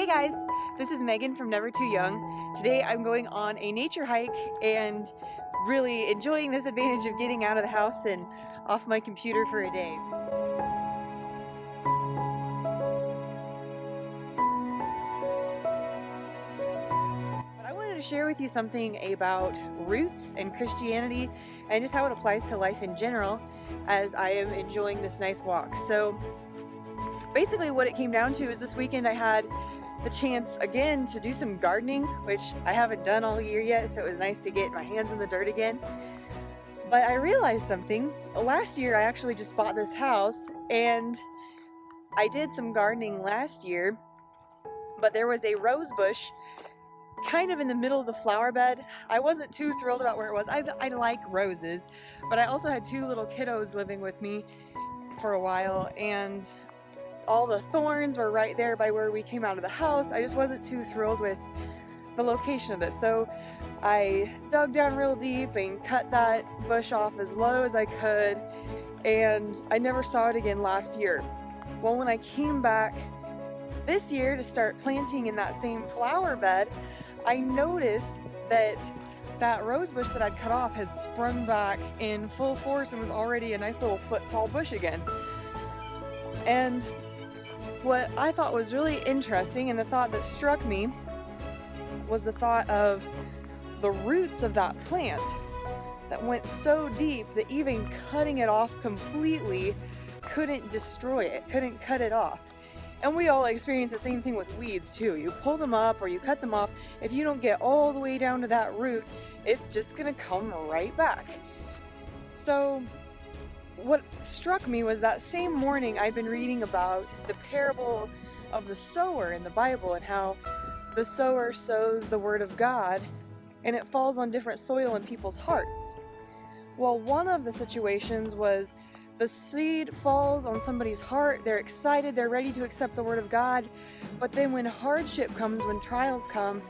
Hey guys, this is Megan from Never Too Young. Today I'm going on a nature hike and really enjoying this advantage of getting out of the house and off my computer for a day. But I wanted to share with you something about roots and Christianity and just how it applies to life in general as I am enjoying this nice walk. So basically what it came down to is this weekend I had the chance again to do some gardening, which I haven't done all year yet, so it was nice to get my hands in the dirt again. But I realized something. Last year I actually just bought this house and I did some gardening last year, but there was a rose bush kind of in the middle of the flower bed. I wasn't too thrilled about where it was. I like roses, but I also had two little kiddos living with me for a while, and all the thorns were right there by where we came out of the house. I just wasn't too thrilled with the location of it. So I dug down real deep and cut that bush off as low as I could, and I never saw it again last year. Well, when I came back this year to start planting in that same flower bed, I noticed that that rose bush that I'd cut off had sprung back in full force and was already a nice little foot tall bush again. And what I thought was really interesting, and the thought that struck me, was the thought of the roots of that plant that went so deep that even cutting it off completely couldn't destroy it, couldn't cut it off. And we all experience the same thing with weeds too. You pull them up or you cut them off. If you don't get all the way down to that root, it's just gonna come right back. So what struck me was that same morning I'd been reading about the parable of the sower in the Bible and how the sower sows the word of God and it falls on different soil in people's hearts. Well, one of the situations was the seed falls on somebody's heart, they're excited, they're ready to accept the word of God, but then when hardship comes, when trials come,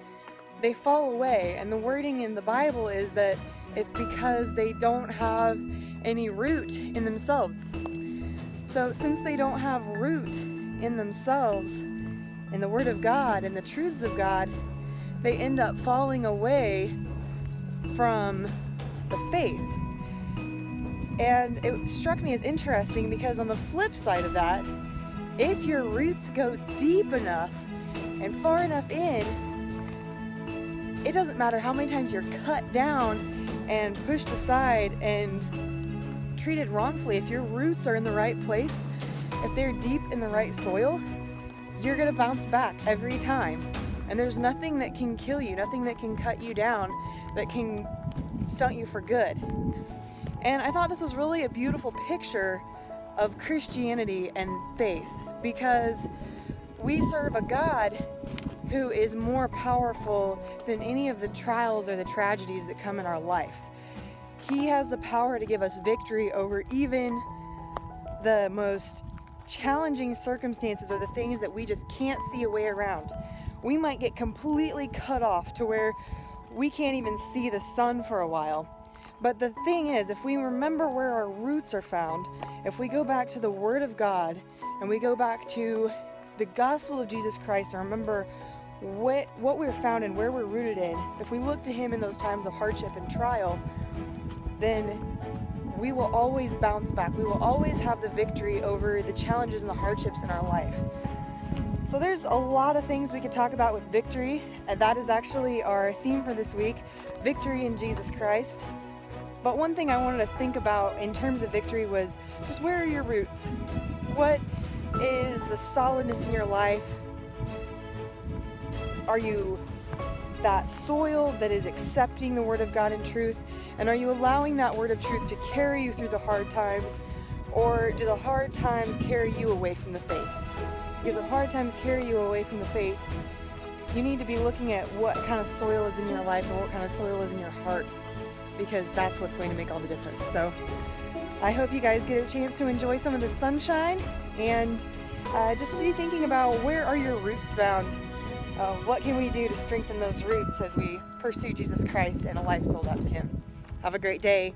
they fall away. And the wording in the Bible is that it's because they don't have any root in themselves. So since they don't have root in themselves, in the Word of God and the truths of God, they end up falling away from the faith. And it struck me as interesting because on the flip side of that, if your roots go deep enough and far enough in, it doesn't matter how many times you're cut down and pushed aside and treated wrongfully. If your roots are in the right place, if they're deep in the right soil, you're gonna bounce back every time. And there's nothing that can kill you, nothing that can cut you down, that can stunt you for good. And I thought this was really a beautiful picture of Christianity and faith, because we serve a God who is more powerful than any of the trials or the tragedies that come in our life. He has the power to give us victory over even the most challenging circumstances or the things that we just can't see a way around. We might get completely cut off to where we can't even see the sun for a while. But the thing is, if we remember where our roots are found, if we go back to the Word of God and we go back to the gospel of Jesus Christ and remember what we're found and where we're rooted in, if we look to Him in those times of hardship and trial, then we will always bounce back. We will always have the victory over the challenges and the hardships in our life. So there's a lot of things we could talk about with victory, and that is actually our theme for this week, victory in Jesus Christ. But one thing I wanted to think about in terms of victory was just where are your roots? What is the solidness in your life? Are you that soil that is accepting the Word of God in truth? And are you allowing that Word of truth to carry you through the hard times? Or do the hard times carry you away from the faith? Because if hard times carry you away from the faith, you need to be looking at what kind of soil is in your life and what kind of soil is in your heart, because that's what's going to make all the difference. So I hope you guys get a chance to enjoy some of the sunshine and just be thinking about where are your roots found? What can we do to strengthen those roots as we pursue Jesus Christ and a life sold out to Him? Have a great day.